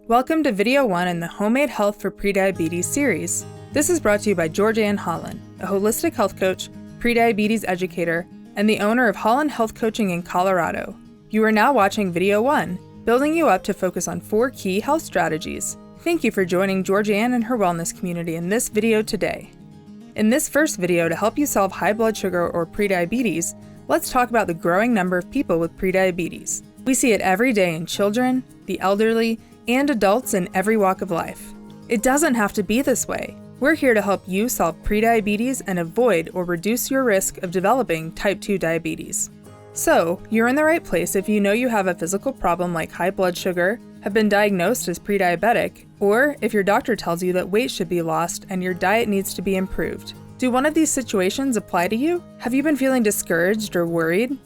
Welcome to Video 1 in the Homemade Health for Prediabetes series. This is brought to you by Georgianne Holland, a holistic health coach, prediabetes educator, and the owner of Holland Health Coaching in Colorado. You are now watching Video 1, building you up to focus on 4 key health strategies. Thank you for joining Georgianne and her wellness community in this video today. In this first video to help you solve high blood sugar or prediabetes, let's talk about the growing number of people with prediabetes. We see it every day in children, the elderly, and adults in every walk of life. It doesn't have to be this way. We're here to help you solve prediabetes and avoid or reduce your risk of developing type 2 diabetes. So, you're in the right place if you know you have a physical problem like high blood sugar, have been diagnosed as prediabetic, or if your doctor tells you that weight should be lost and your diet needs to be improved. Do one of these situations apply to you? Have you been feeling discouraged or worried?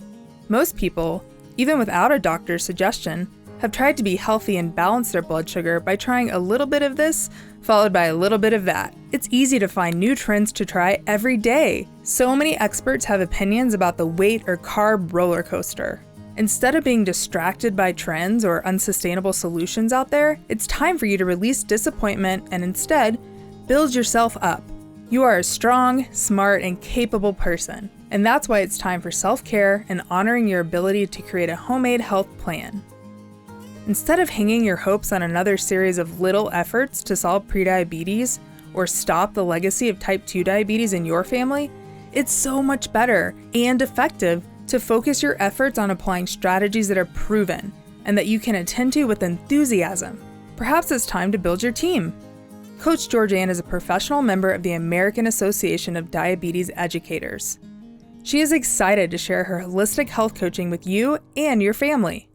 Most people, even without a doctor's suggestion, have tried to be healthy and balance their blood sugar by trying a little bit of this, followed by a little bit of that. It's easy to find new trends to try every day. So many experts have opinions about the weight or carb roller coaster. Instead of being distracted by trends or unsustainable solutions out there, it's time for you to release disappointment and instead build yourself up. You are a strong, smart, and capable person, and that's why it's time for self-care and honoring your ability to create a homemade health plan. Instead of hanging your hopes on another series of little efforts to solve prediabetes or stop the legacy of type 2 diabetes in your family, it's so much better and effective to focus your efforts on applying strategies that are proven and that you can attend to with enthusiasm. Perhaps it's time to build your team. Coach Georgianne is a professional member of the American Association of Diabetes Educators. She is excited to share her holistic health coaching with you and your family.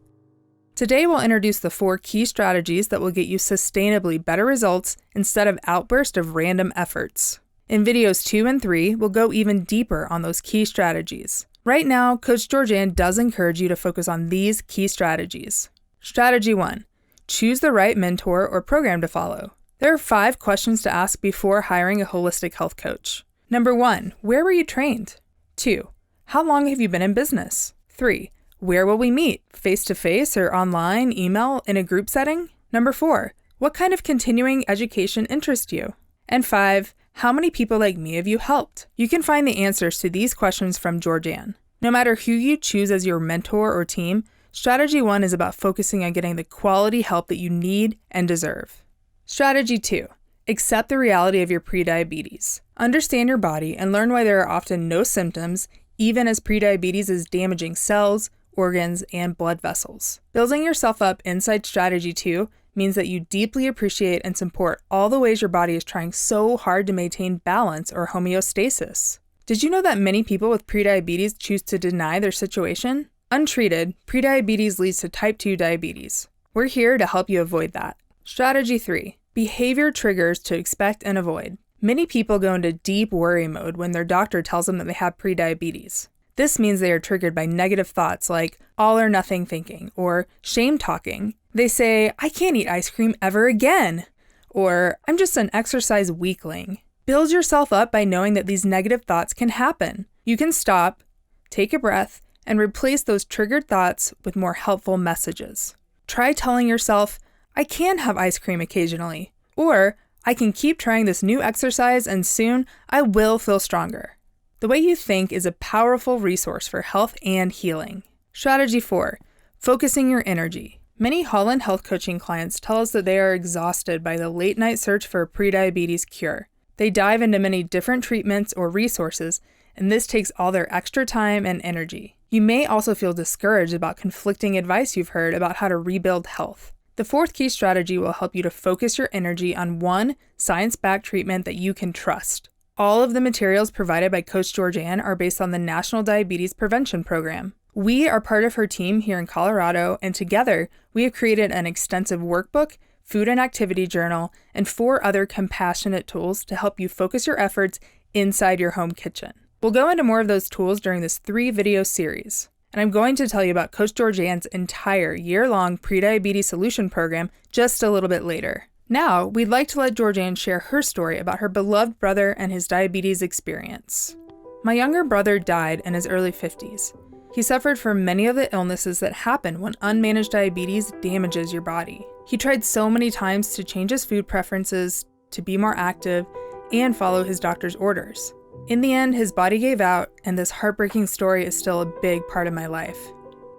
Today, we'll introduce the 4 key strategies that will get you sustainably better results instead of outbursts of random efforts. In videos 2 and 3, we'll go even deeper on those key strategies. Right now, Coach Georgianne does encourage you to focus on these key strategies. Strategy 1. Choose the right mentor or program to follow. There are 5 questions to ask before hiring a holistic health coach. Number 1. Where were you trained? 2. How long have you been in business? 3. Where will we meet? Face-to-face or online, email, in a group setting? Number 4. What kind of continuing education interests you? And 5. How many people like me have you helped? You can find the answers to these questions from Georgianne. No matter who you choose as your mentor or team, Strategy 1 is about focusing on getting the quality help that you need and deserve. Strategy 2. Accept the reality of your prediabetes. Understand your body and learn why there are often no symptoms, even as prediabetes is damaging cells, organs, and blood vessels. Building yourself up inside Strategy 2 means that you deeply appreciate and support all the ways your body is trying so hard to maintain balance or homeostasis. Did you know that many people with prediabetes choose to deny their situation? Untreated, prediabetes leads to type 2 diabetes. We're here to help you avoid that. Strategy 3. Behavior triggers to expect and avoid. Many people go into deep worry mode when their doctor tells them that they have prediabetes. This means they are triggered by negative thoughts like all or nothing thinking or shame talking. They say, I can't eat ice cream ever again, or I'm just an exercise weakling. Build yourself up by knowing that these negative thoughts can happen. You can stop, take a breath, and replace those triggered thoughts with more helpful messages. Try telling yourself, I can have ice cream occasionally, or I can keep trying this new exercise and soon I will feel stronger. The way you think is a powerful resource for health and healing. Strategy 4. Focusing your energy. Many Holland Health Coaching clients tell us that they are exhausted by the late-night search for a prediabetes cure. They dive into many different treatments or resources, and this takes all their extra time and energy. You may also feel discouraged about conflicting advice you've heard about how to rebuild health. The 4th key strategy will help you to focus your energy on one science-backed treatment that you can trust. All of the materials provided by Coach Georgianne are based on the National Diabetes Prevention Program. We are part of her team here in Colorado, and together, we have created an extensive workbook, food and activity journal, and 4 other compassionate tools to help you focus your efforts inside your home kitchen. We'll go into more of those tools during this 3-video series. And I'm going to tell you about Coach Georgianne's entire year-long prediabetes solution program just a little bit later. Now, we'd like to let Georgianne share her story about her beloved brother and his diabetes experience. My younger brother died in his early 50s. He suffered from many of the illnesses that happen when unmanaged diabetes damages your body. He tried so many times to change his food preferences, to be more active, and follow his doctor's orders. In the end, his body gave out, and this heartbreaking story is still a big part of my life.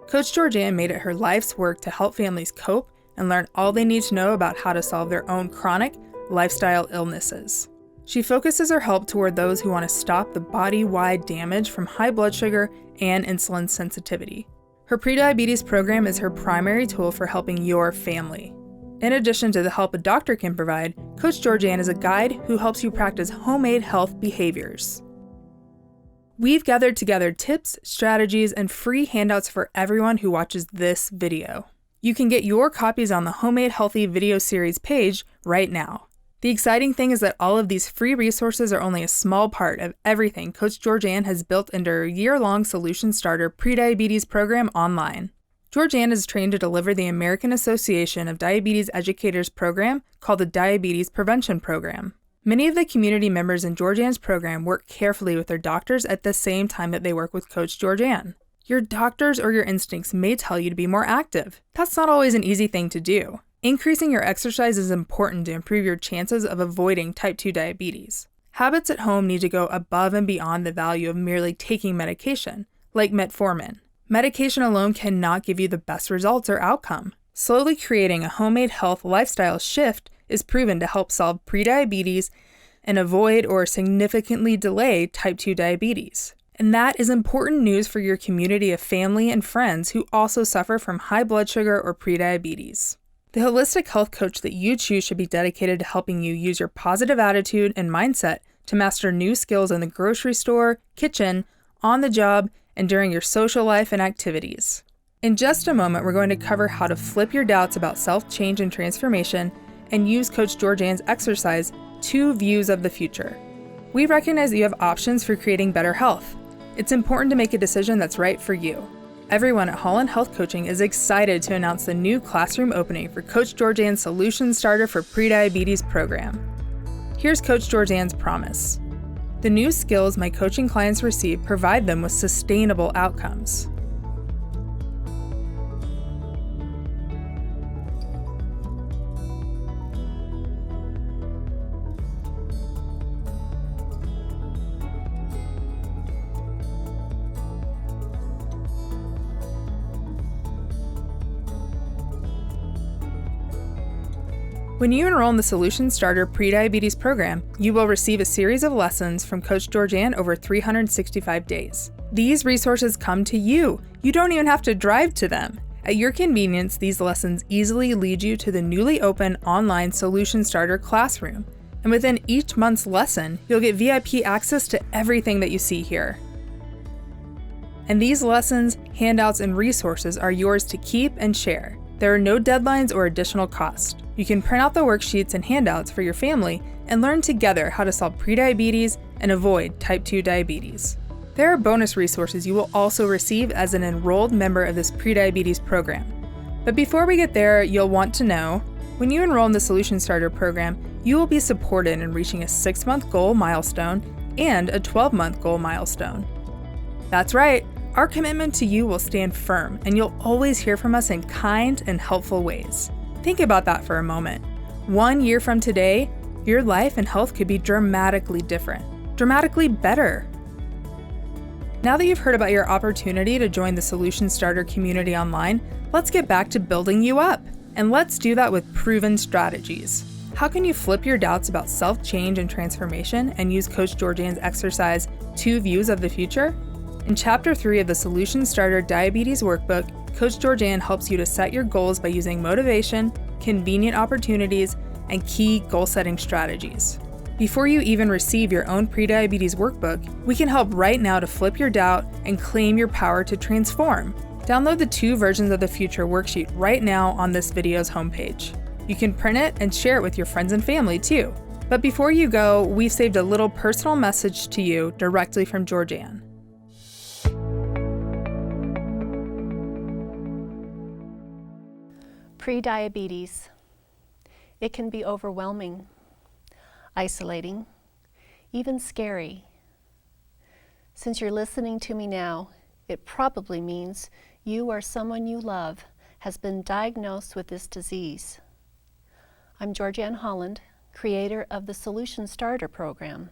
Coach Georgianne made it her life's work to help families cope and learn all they need to know about how to solve their own chronic lifestyle illnesses. She focuses her help toward those who want to stop the body-wide damage from high blood sugar and insulin sensitivity. Her prediabetes program is her primary tool for helping your family. In addition to the help a doctor can provide, Coach Georgianne is a guide who helps you practice homemade health behaviors. We've gathered together tips, strategies, and free handouts for everyone who watches this video. You can get your copies on the Homemade Healthy video series page right now. The exciting thing is that all of these free resources are only a small part of everything Coach Georgianne has built into her year-long Solution Starter Prediabetes program online. Georgianne is trained to deliver the American Association of Diabetes Educators program called the Diabetes Prevention Program. Many of the community members in Georgianne's program work carefully with their doctors at the same time that they work with Coach Georgianne. Your doctors or your instincts may tell you to be more active. That's not always an easy thing to do. Increasing your exercise is important to improve your chances of avoiding type 2 diabetes. Habits at home need to go above and beyond the value of merely taking medication, like metformin. Medication alone cannot give you the best results or outcome. Slowly creating a homemade health lifestyle shift is proven to help solve prediabetes and avoid or significantly delay type 2 diabetes. And that is important news for your community of family and friends who also suffer from high blood sugar or prediabetes. The holistic health coach that you choose should be dedicated to helping you use your positive attitude and mindset to master new skills in the grocery store, kitchen, on the job, and during your social life and activities. In just a moment, we're going to cover how to flip your doubts about self-change and transformation and use Coach Georgianne's exercise, 2 views of the future. We recognize that you have options for creating better health. It's important to make a decision that's right for you. Everyone at Holland Health Coaching is excited to announce the new classroom opening for Coach Georgianne's Solution Starter for Prediabetes program. Here's Coach Georgianne's promise. The new skills my coaching clients receive provide them with sustainable outcomes. When you enroll in the Solution Starter Prediabetes program, you will receive a series of lessons from Coach Georgianne over 365 days. These resources come to you. You don't even have to drive to them. At your convenience, these lessons easily lead you to the newly open online Solution Starter classroom. And within each month's lesson, you'll get VIP access to everything that you see here. And these lessons, handouts, and resources are yours to keep and share. There are no deadlines or additional cost. You can print out the worksheets and handouts for your family and learn together how to solve prediabetes and avoid type 2 diabetes. There are bonus resources you will also receive as an enrolled member of this prediabetes program. But before we get there, you'll want to know, when you enroll in the Solution Starter program, you will be supported in reaching a 6-month goal milestone and a 12-month goal milestone. That's right. Our commitment to you will stand firm, and you'll always hear from us in kind and helpful ways. Think about that for a moment. 1 year from today, your life and health could be dramatically different, dramatically better. Now that you've heard about your opportunity to join the Solution Starter community online, let's get back to building you up. And let's do that with proven strategies. How can you flip your doubts about self-change and transformation and use Coach Georgianne's exercise, 2 views of the future? In Chapter 3 of the Solution Starter Diabetes Workbook, Coach Georgianne helps you to set your goals by using motivation, convenient opportunities, and key goal-setting strategies. Before you even receive your own prediabetes workbook, we can help right now to flip your doubt and claim your power to transform. Download the 2 versions of the future worksheet right now on this video's homepage. You can print it and share it with your friends and family too. But before you go, we've saved a little personal message to you directly from Georgianne. Prediabetes. It can be overwhelming, isolating, even scary. Since you're listening to me now, it probably means you or someone you love has been diagnosed with this disease. I'm Georgianne Holland, creator of the Solution Starter program.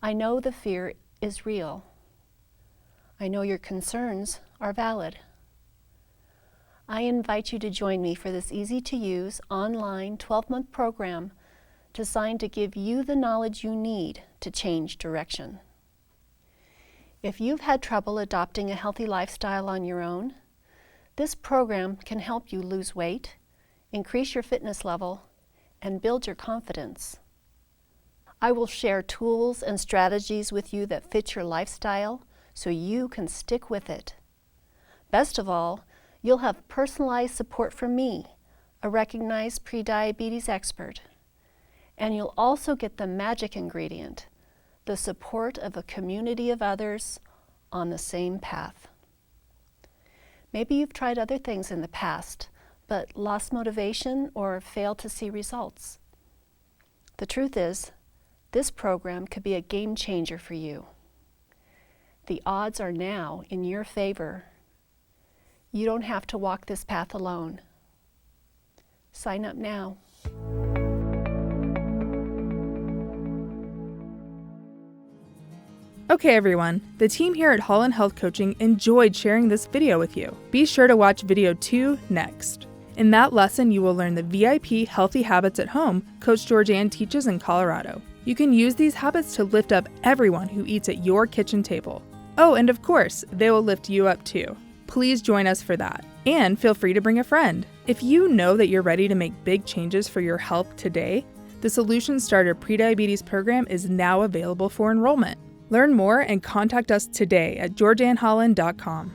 I know the fear is real. I know your concerns are valid. I invite you to join me for this easy-to-use online 12-month program designed to give you the knowledge you need to change direction. If you've had trouble adopting a healthy lifestyle on your own, this program can help you lose weight, increase your fitness level, and build your confidence. I will share tools and strategies with you that fit your lifestyle so you can stick with it. Best of all, you'll have personalized support from me, a recognized prediabetes expert. And you'll also get the magic ingredient, the support of a community of others on the same path. Maybe you've tried other things in the past, but lost motivation or failed to see results. The truth is, this program could be a game changer for you. The odds are now in your favor. You don't have to walk this path alone. Sign up now. Okay everyone, the team here at Holland Health Coaching enjoyed sharing this video with you. Be sure to watch video 2 next. In that lesson, you will learn the VIP Healthy Habits at Home Coach Georgianne teaches in Colorado. You can use these habits to lift up everyone who eats at your kitchen table. Oh, and of course, they will lift you up too. Please join us for that. And feel free to bring a friend. If you know that you're ready to make big changes for your health today, the Solution Starter Prediabetes program is now available for enrollment. Learn more and contact us today at georgianneholland.com.